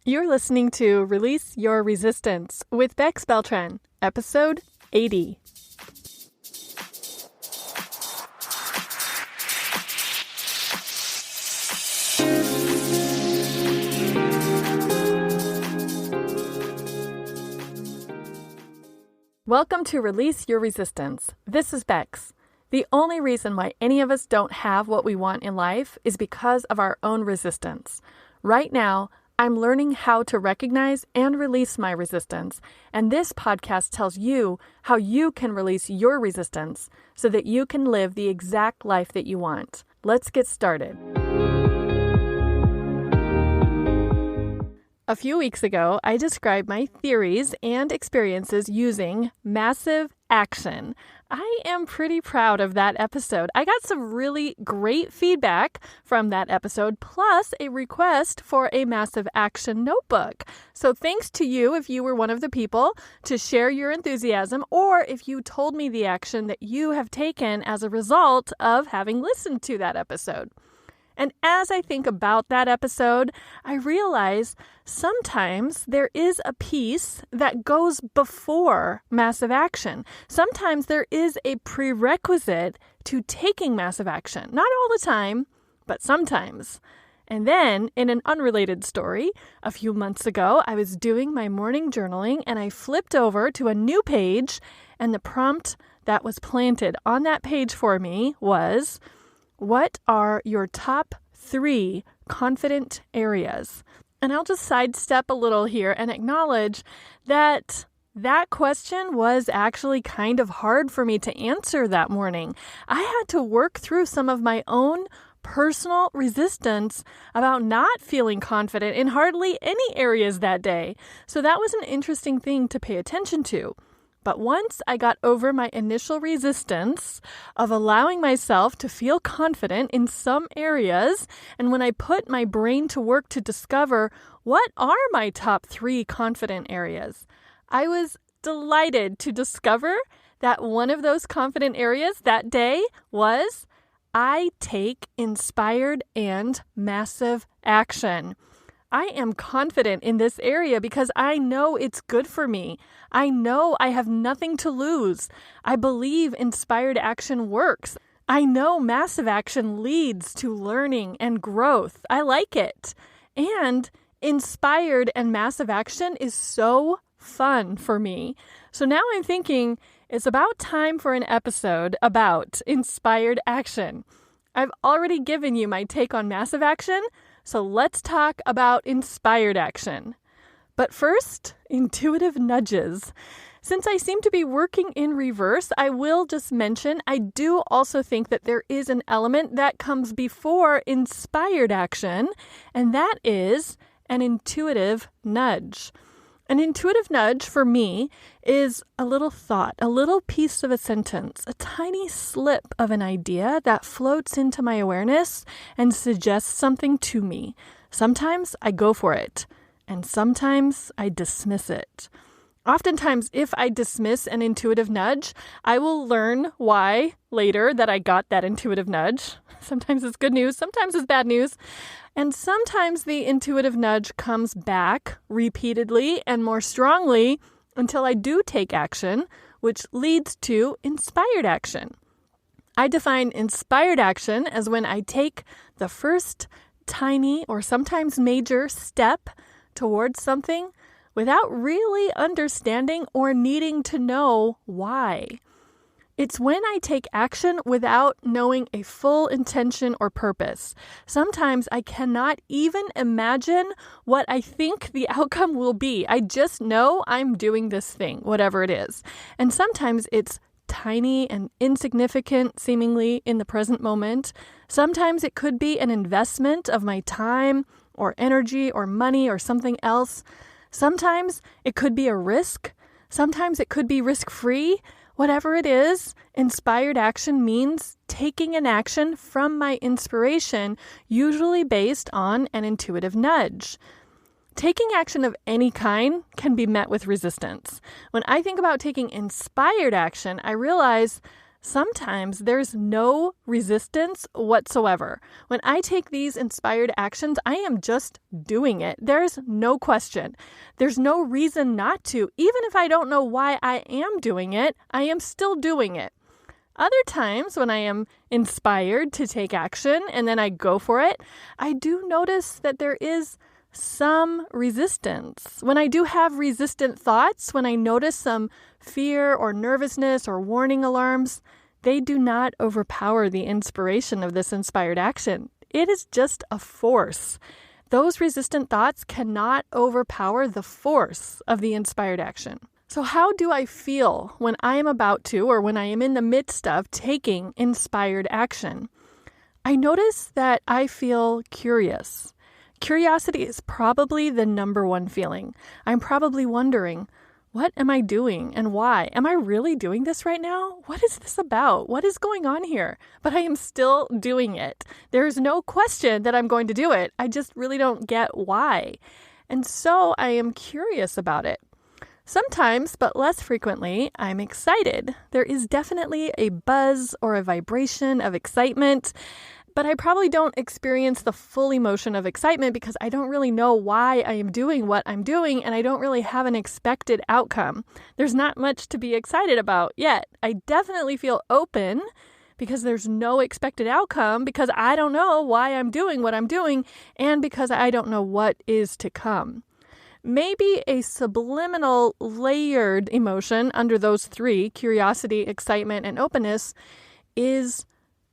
You're listening to Release Your Resistance with Bex Beltran, episode 80. Welcome to Release Your Resistance. This is Bex. The only reason why any of us don't have what we want in life is because of our own resistance. Right now, I'm learning how to recognize and release my resistance, and this podcast tells you how you can release your resistance so that you can live the exact life that you want. Let's get started. A few weeks ago, I described my theories and experiences using massive action. I am pretty proud of that episode. I got some really great feedback from that episode, plus a request for a massive action notebook. So thanks to you if you were one of the people to share your enthusiasm, or if you told me the action that you have taken as a result of having listened to that episode. And as I think about that episode, I realize sometimes there is a piece that goes before massive action. Sometimes there is a prerequisite to taking massive action. Not all the time, but sometimes. And then, in an unrelated story, a few months ago, I was doing my morning journaling and I flipped over to a new page, and the prompt that was planted on that page for me was, what are your top 3 confident areas? And I'll just sidestep a little here and acknowledge that that question was actually kind of hard for me to answer that morning. I had to work through some of my own personal resistance about not feeling confident in hardly any areas that day. So that was an interesting thing to pay attention to. But once I got over my initial resistance of allowing myself to feel confident in some areas, and when I put my brain to work to discover what are my top 3 confident areas, I was delighted to discover that one of those confident areas that day was I take inspired and massive action. I am confident in this area because I know it's good for me. I know I have nothing to lose. I believe inspired action works. I know massive action leads to learning and growth. I like it. And inspired and massive action is so fun for me. So now I'm thinking it's about time for an episode about inspired action. I've already given you my take on massive action, so let's talk about inspired action. But first, intuitive nudges. Since I seem to be working in reverse, I will just mention I do also think that there is an element that comes before inspired action, and that is an intuitive nudge. An intuitive nudge for me is a little thought, a little piece of a sentence, a tiny slip of an idea that floats into my awareness and suggests something to me. Sometimes I go for it, and sometimes I dismiss it. Oftentimes, if I dismiss an intuitive nudge, I will learn why later that I got that intuitive nudge. Sometimes it's good news, sometimes it's bad news. And sometimes the intuitive nudge comes back repeatedly and more strongly until I do take action, which leads to inspired action. I define inspired action as when I take the first tiny or sometimes major step towards something without really understanding or needing to know why. It's when I take action without knowing a full intention or purpose. Sometimes I cannot even imagine what I think the outcome will be. I just know I'm doing this thing, whatever it is. And sometimes it's tiny and insignificant, seemingly in the present moment. Sometimes it could be an investment of my time or energy or money or something else. Sometimes it could be a risk. Sometimes it could be risk-free. Whatever it is, inspired action means taking an action from my inspiration, usually based on an intuitive nudge. Taking action of any kind can be met with resistance. When I think about taking inspired action, I realize Sometimes there's no resistance whatsoever. When I take these inspired actions, I am just doing it. There's no question. There's no reason not to. Even if I don't know why I am doing it, I am still doing it. Other times when I am inspired to take action and then I go for it, I do notice that there is some resistance. When I do have resistant thoughts, when I notice some fear or nervousness or warning alarms, they do not overpower the inspiration of this inspired action. It is just a force. Those resistant thoughts cannot overpower the force of the inspired action. So how do I feel when I am about to, or when I am in the midst of taking inspired action? I notice that I feel curious. Curiosity is probably the number one feeling. I'm probably wondering, what am I doing and why? Am I really doing this right now? What is this about? What is going on here? But I am still doing it. There is no question that I'm going to do it. I just really don't get why. And so I am curious about it. Sometimes, but less frequently, I'm excited. There is definitely a buzz or a vibration of excitement. But I probably don't experience the full emotion of excitement because I don't really know why I am doing what I'm doing, and I don't really have an expected outcome. There's not much to be excited about yet. I definitely feel open because there's no expected outcome, because I don't know why I'm doing what I'm doing, and because I don't know what is to come. Maybe a subliminal layered emotion under those three, curiosity, excitement, and openness, is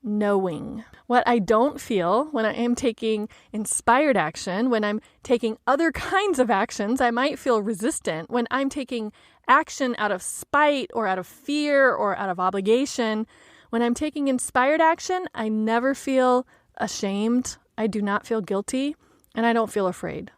knowing. What I don't feel when I am taking inspired action, when I'm taking other kinds of actions, I might feel resistant. When I'm taking action out of spite or out of fear or out of obligation, when I'm taking inspired action, I never feel ashamed. I do not feel guilty, and I don't feel afraid.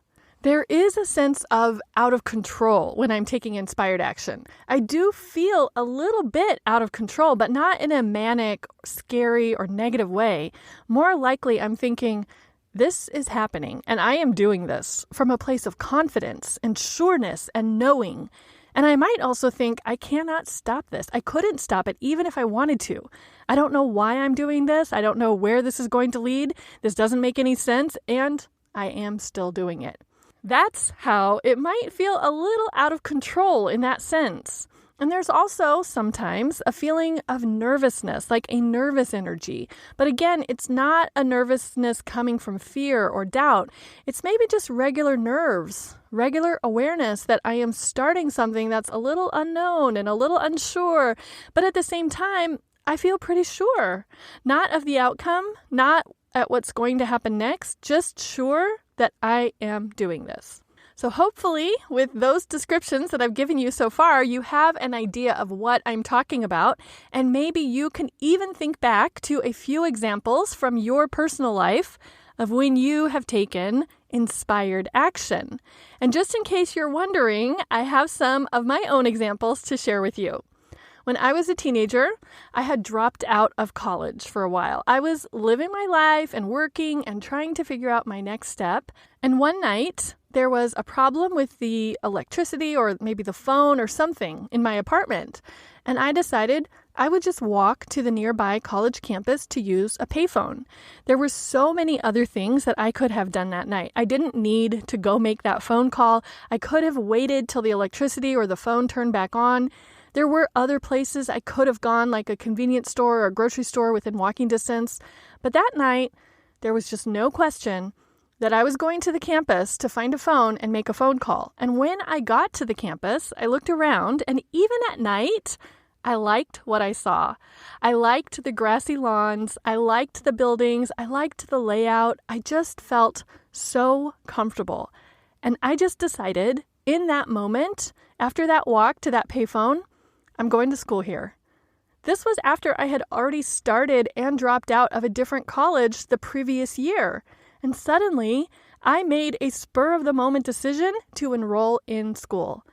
There is a sense of out of control when I'm taking inspired action. I do feel a little bit out of control, but not in a manic, scary, or negative way. More likely, I'm thinking, this is happening, and I am doing this from a place of confidence and sureness and knowing. And I might also think, I cannot stop this. I couldn't stop it even if I wanted to. I don't know why I'm doing this. I don't know where this is going to lead. This doesn't make any sense, and I am still doing it. That's how it might feel a little out of control in that sense. And there's also sometimes a feeling of nervousness, like a nervous energy. But again, it's not a nervousness coming from fear or doubt. It's maybe just regular nerves, regular awareness that I am starting something that's a little unknown and a little unsure. But at the same time, I feel pretty sure. Not of the outcome, not at what's going to happen next, just sure that I am doing this. So hopefully with those descriptions that I've given you so far, you have an idea of what I'm talking about, and maybe you can even think back to a few examples from your personal life of when you have taken inspired action. And just in case you're wondering, I have some of my own examples to share with you. When I was a teenager, I had dropped out of college for a while. I was living my life and working and trying to figure out my next step. And one night, there was a problem with the electricity or maybe the phone or something in my apartment. And I decided I would just walk to the nearby college campus to use a payphone. There were so many other things that I could have done that night. I didn't need to go make that phone call. I could have waited till the electricity or the phone turned back on. There were other places I could have gone, like a convenience store or a grocery store within walking distance. But that night, there was just no question that I was going to the campus to find a phone and make a phone call. And when I got to the campus, I looked around, and even at night, I liked what I saw. I liked the grassy lawns. I liked the buildings. I liked the layout. I just felt so comfortable. And I just decided in that moment, after that walk to that payphone, I'm going to school here. This was after I had already started and dropped out of a different college the previous year. And suddenly, I made a spur-of-the-moment decision to enroll in school.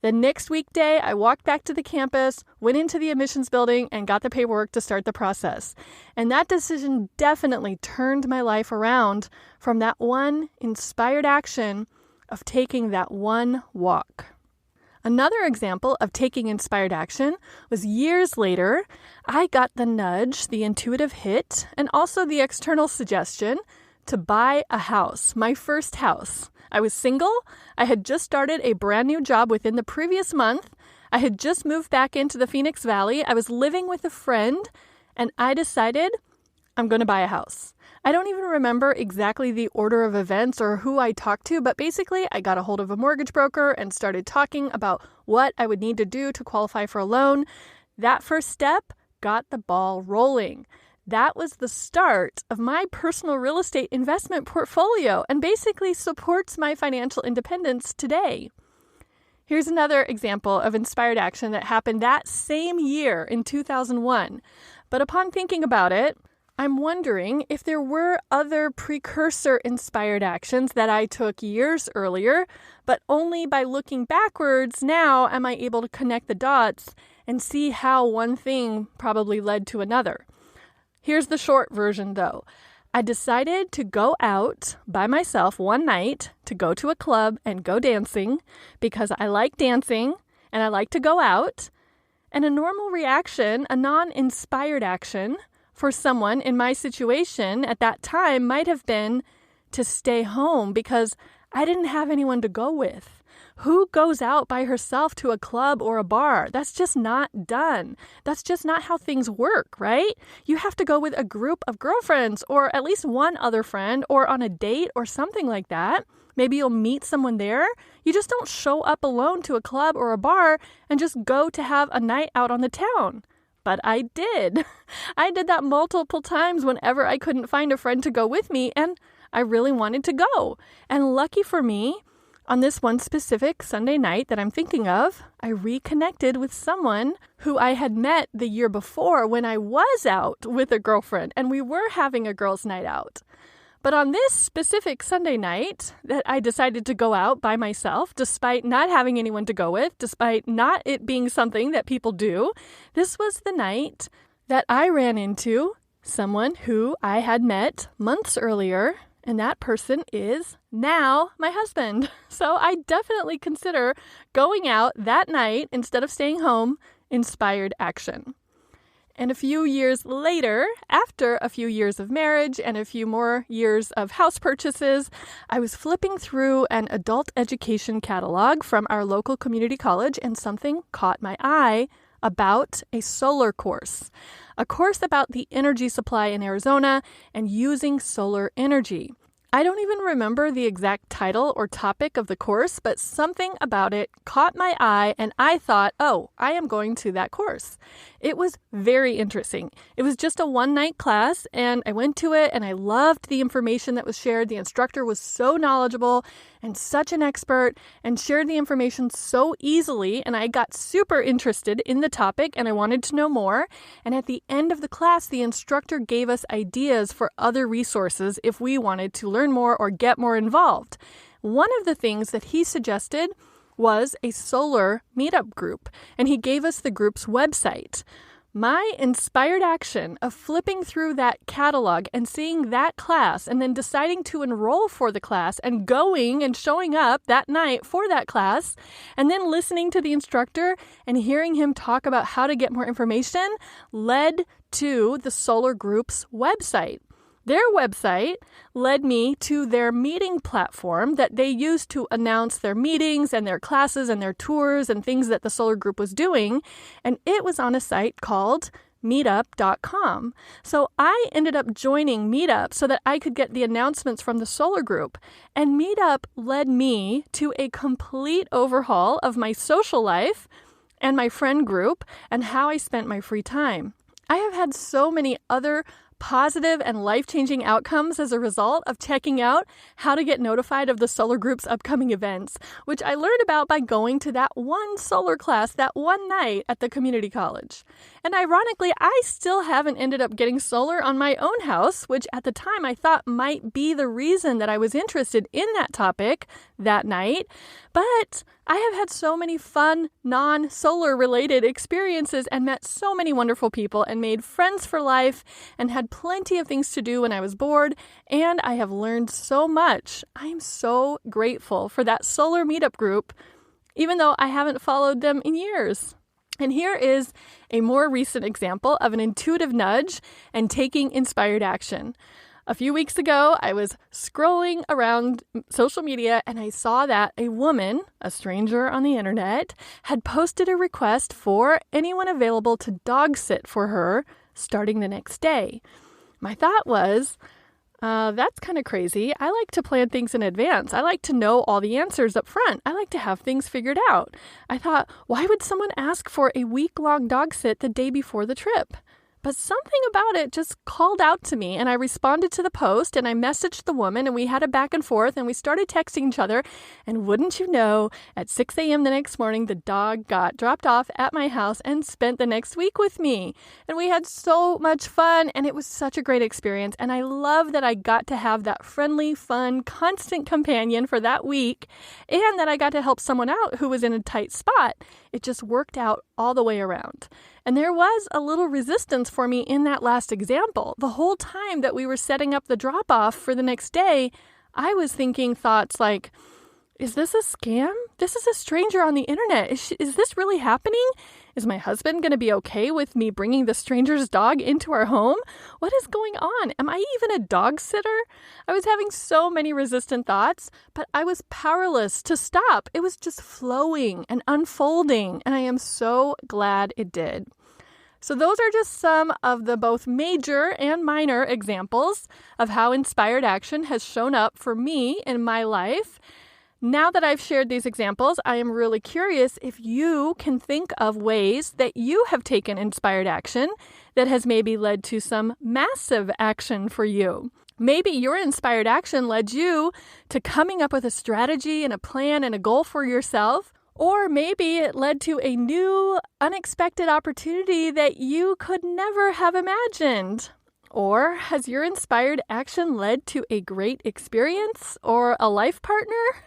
The next weekday, I walked back to the campus, went into the admissions building, and got the paperwork to start the process. And that decision definitely turned my life around from that one inspired action of taking that one walk. Another example of taking inspired action was years later. I got the nudge, the intuitive hit, and also the external suggestion to buy a house, my first house. I was single. I had just started a brand new job within the previous month. I had just moved back into the Phoenix Valley. I was living with a friend, and I decided I'm going to buy a house. I don't even remember exactly the order of events or who I talked to, but basically I got a hold of a mortgage broker and started talking about what I would need to do to qualify for a loan. That first step got the ball rolling. That was the start of my personal real estate investment portfolio and basically supports my financial independence today. Here's another example of inspired action that happened that same year in 2001. But upon thinking about it, I'm wondering if there were other precursor inspired actions that I took years earlier, but only by looking backwards now am I able to connect the dots and see how one thing probably led to another. Here's the short version though. I decided to go out by myself one night to go to a club and go dancing because I like dancing and I like to go out. And a normal reaction, a non-inspired action for someone in my situation at that time might have been to stay home because I didn't have anyone to go with. Who goes out by herself to a club or a bar? That's just not done. That's just not how things work, right? You have to go with a group of girlfriends or at least one other friend or on a date or something like that. Maybe you'll meet someone there. You just don't show up alone to a club or a bar and just go to have a night out on the town. But I did. I did that multiple times whenever I couldn't find a friend to go with me, and I really wanted to go. And lucky for me, on this one specific Sunday night that I'm thinking of, I reconnected with someone who I had met the year before when I was out with a girlfriend, and we were having a girls' night out. But on this specific Sunday night that I decided to go out by myself, despite not having anyone to go with, despite not it being something that people do, this was the night that I ran into someone who I had met months earlier, and that person is now my husband. So I definitely consider going out that night instead of staying home inspired action. And a few years later, after a few years of marriage and a few more years of house purchases, I was flipping through an adult education catalog from our local community college, and something caught my eye about a solar course, a course about the energy supply in Arizona and using solar energy. I don't even remember the exact title or topic of the course, but something about it caught my eye and I thought, oh, I am going to that course. It was very interesting. It was just a one-night class and I went to it and I loved the information that was shared. The instructor was so knowledgeable and such an expert and shared the information so easily, and I got super interested in the topic and I wanted to know more. And at the end of the class, the instructor gave us ideas for other resources if we wanted to learn more or get more involved. One of the things that he suggested was a solar meetup group, and he gave us the group's website. My inspired action of flipping through that catalog and seeing that class and then deciding to enroll for the class and going and showing up that night for that class and then listening to the instructor and hearing him talk about how to get more information led to the solar group's website. Their website led me to their meeting platform that they used to announce their meetings and their classes and their tours and things that the solar group was doing. And it was on a site called meetup.com. So I ended up joining Meetup so that I could get the announcements from the solar group. And Meetup led me to a complete overhaul of my social life and my friend group and how I spent my free time. I have had so many other positive and life-changing outcomes as a result of checking out how to get notified of the solar group's upcoming events, which I learned about by going to that one solar class that one night at the community college. And ironically, I still haven't ended up getting solar on my own house, which at the time I thought might be the reason that I was interested in that topic that night. But I have had so many fun, non-solar related experiences and met so many wonderful people and made friends for life and had plenty of things to do when I was bored, and I have learned so much. I am so grateful for that solar meetup group even though I haven't followed them in years. And here is a more recent example of an intuitive nudge and taking inspired action. A few weeks ago, I was scrolling around social media and I saw that a woman, a stranger on the internet, had posted a request for anyone available to dog sit for her starting the next day. My thought was, that's kind of crazy. I like to plan things in advance. I like to know all the answers up front. I like to have things figured out. I thought, why would someone ask for a week-long dog sit the day before the trip? But something about it just called out to me, and I responded to the post, and I messaged the woman, and we had a back and forth, and we started texting each other, and wouldn't you know, at 6 a.m. the next morning, the dog got dropped off at my house and spent the next week with me. And we had so much fun, and it was such a great experience, and I love that I got to have that friendly, fun, constant companion for that week, and that I got to help someone out who was in a tight spot. It just worked out all the way around. And there was a little resistance for me in that last example. The whole time that we were setting up the drop-off for the next day, I was thinking thoughts like, is this a scam? This is a stranger on the internet. Is this really happening? Is my husband going to be okay with me bringing the stranger's dog into our home? What is going on? Am I even a dog sitter? I was having so many resistant thoughts, but I was powerless to stop. It was just flowing and unfolding, and I am so glad it did. So those are just some of the both major and minor examples of how inspired action has shown up for me in my life. Now that I've shared these examples, I am really curious if you can think of ways that you have taken inspired action that has maybe led to some massive action for you. Maybe your inspired action led you to coming up with a strategy and a plan and a goal for yourself, or maybe it led to a new, unexpected opportunity that you could never have imagined. Or has your inspired action led to a great experience or a life partner?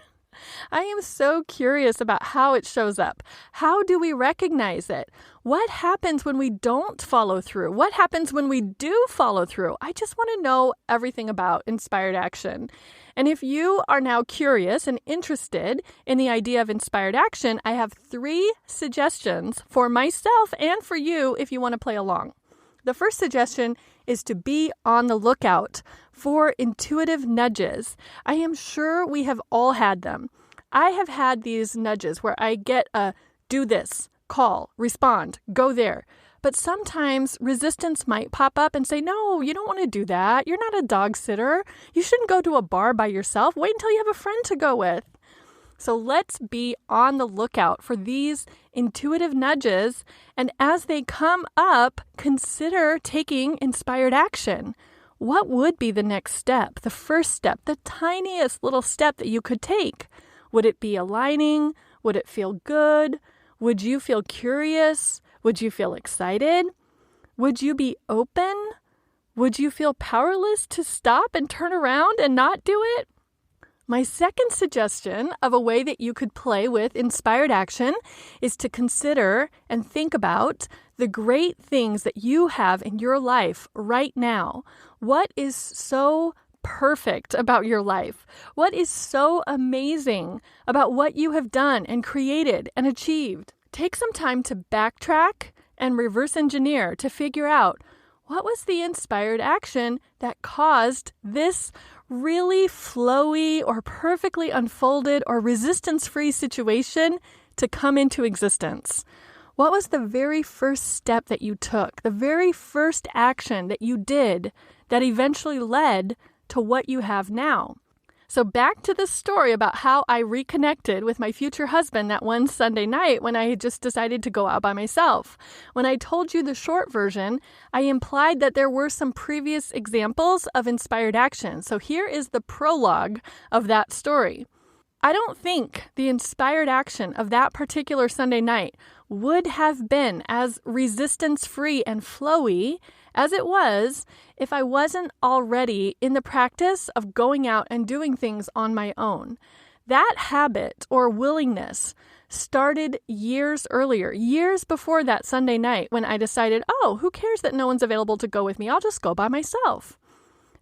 I am so curious about how it shows up. How do we recognize it? What happens when we don't follow through? What happens when we do follow through? I just want to know everything about inspired action. And if you are now curious and interested in the idea of inspired action, I have 3 suggestions for myself and for you if you want to play along. The first suggestion is to be on the lookout for intuitive nudges. I am sure we have all had them. I have had these nudges where I get a do this, call, respond, go there. But sometimes resistance might pop up and say, no, you don't want to do that. You're not a dog sitter. You shouldn't go to a bar by yourself. Wait until you have a friend to go with. So let's be on the lookout for these intuitive nudges, and as they come up, consider taking inspired action. What would be the next step, the first step, the tiniest little step that you could take? Would it be aligning? Would it feel good? Would you feel curious? Would you feel excited? Would you be open? Would you feel powerless to stop and turn around and not do it? My second suggestion of a way that you could play with inspired action is to consider and think about the great things that you have in your life right now. What is so perfect about your life? What is so amazing about what you have done and created and achieved? Take some time to backtrack and reverse engineer to figure out what was the inspired action that caused this really flowy or perfectly unfolded or resistance-free situation to come into existence. What was the very first step that you took, the very first action that you did that eventually led to what you have now? So back to the story about how I reconnected with my future husband that one Sunday night when I had just decided to go out by myself. When I told you the short version, I implied that there were some previous examples of inspired action. So here is the prologue of that story. I don't think the inspired action of that particular Sunday night would have been as resistance-free and flowy as it was if I wasn't already in the practice of going out and doing things on my own. That habit or willingness started years earlier, years before that Sunday night when I decided, oh, who cares that no one's available to go with me? I'll just go by myself.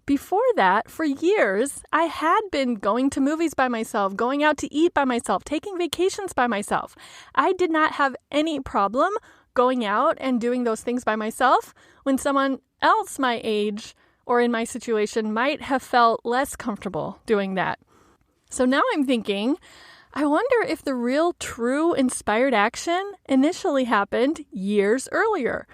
Before that, for years, I had been going to movies by myself, going out to eat by myself, taking vacations by myself. I did not have any problem going out and doing those things by myself when someone else my age or in my situation might have felt less comfortable doing that. So now I'm thinking, I wonder if the real true inspired action initially happened years earlier.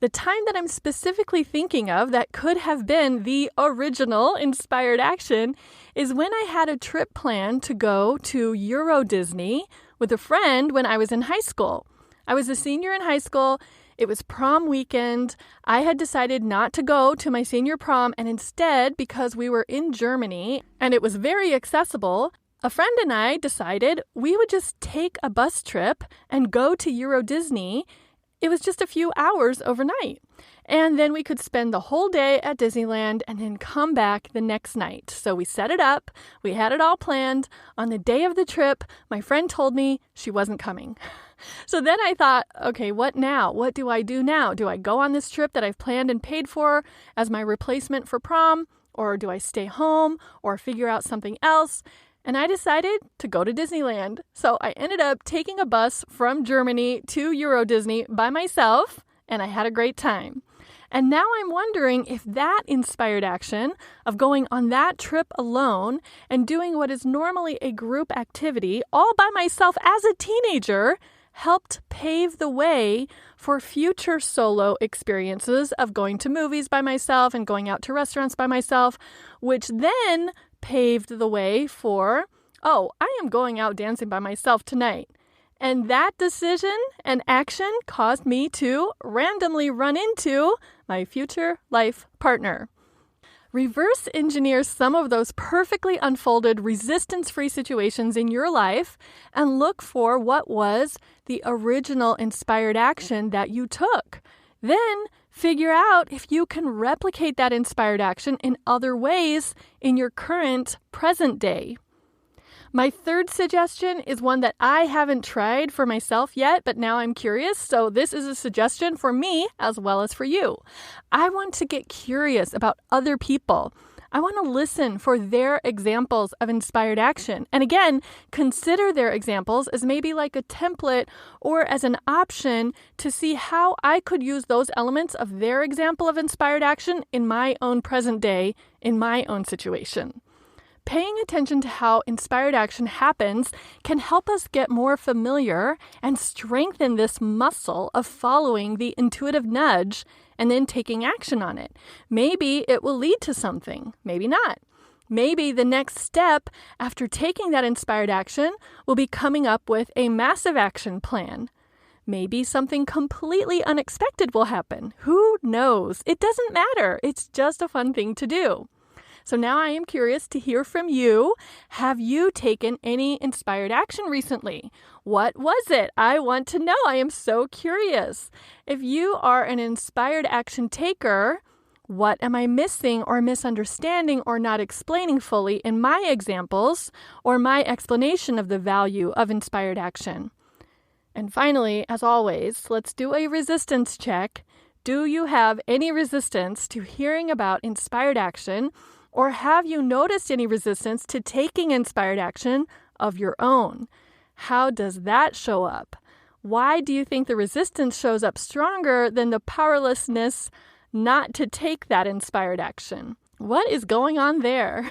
The time that I'm specifically thinking of that could have been the original inspired action is when I had a trip planned to go to Euro Disney with a friend when I was in high school. I was a senior in high school. It was prom weekend. I had decided not to go to my senior prom, and instead, because we were in Germany and it was very accessible, a friend and I decided we would just take a bus trip and go to Euro Disney. It was just a few hours overnight. And then we could spend the whole day at Disneyland and then come back the next night. So we set it up. We had it all planned. On the day of the trip, my friend told me she wasn't coming. So then I thought, okay, what now? What do I do now? Do I go on this trip that I've planned and paid for as my replacement for prom? Or do I stay home or figure out something else? And I decided to go to Disneyland. So I ended up taking a bus from Germany to Euro Disney by myself, and I had a great time. And now I'm wondering if that inspired action of going on that trip alone and doing what is normally a group activity all by myself as a teenager helped pave the way for future solo experiences of going to movies by myself and going out to restaurants by myself, which then paved the way for, oh, I am going out dancing by myself tonight. And that decision and action caused me to randomly run into my future life partner. Reverse engineer some of those perfectly unfolded resistance-free situations in your life and look for what was the original inspired action that you took. Then figure out if you can replicate that inspired action in other ways in your current present day. My third suggestion is one that I haven't tried for myself yet, but now I'm curious. So this is a suggestion for me as well as for you. I want to get curious about other people. I want to listen for their examples of inspired action. And again, consider their examples as maybe like a template or as an option to see how I could use those elements of their example of inspired action in my own present day, in my own situation. Paying attention to how inspired action happens can help us get more familiar and strengthen this muscle of following the intuitive nudge and then taking action on it. Maybe it will lead to something, maybe not. Maybe the next step after taking that inspired action will be coming up with a massive action plan. Maybe something completely unexpected will happen. Who knows? It doesn't matter. It's just a fun thing to do. So now I am curious to hear from you. Have you taken any inspired action recently? What was it? I want to know. I am so curious. If you are an inspired action taker, what am I missing or misunderstanding or not explaining fully in my examples or my explanation of the value of inspired action? And finally, as always, let's do a resistance check. Do you have any resistance to hearing about inspired action? Or have you noticed any resistance to taking inspired action of your own? How does that show up? Why do you think the resistance shows up stronger than the powerlessness not to take that inspired action? What is going on there?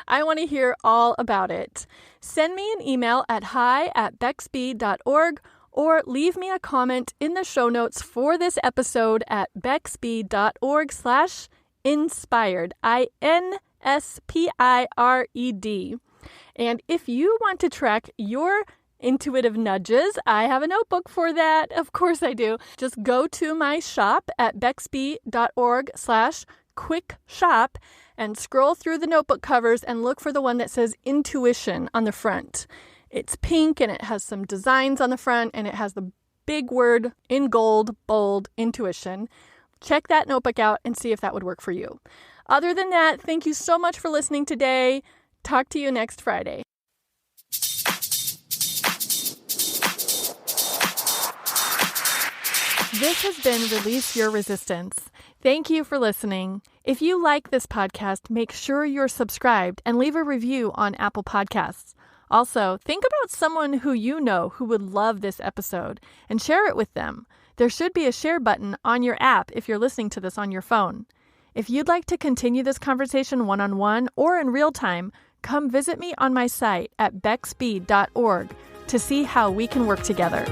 I want to hear all about it. Send me an email at hi@bexb.org or leave me a comment in the show notes for this episode at bexb.org/inspired, INSPIRED. And if you want to track your intuitive nudges, I have a notebook for that. Of course I do. Just go to my shop at bexb.org/quick shop and scroll through the notebook covers and look for the one that says intuition on the front. It's pink and it has some designs on the front and it has the big word in gold, bold, intuition. Check that notebook out and see if that would work for you. Other than that, thank you so much for listening today. Talk to you next Friday. This has been Release Your Resistance. Thank you for listening. If you like this podcast, make sure you're subscribed and leave a review on Apple Podcasts. Also, think about someone who you know who would love this episode and share it with them. There should be a share button on your app if you're listening to this on your phone. If you'd like to continue this conversation one-on-one or in real time, come visit me on my site at bexb.org to see how we can work together.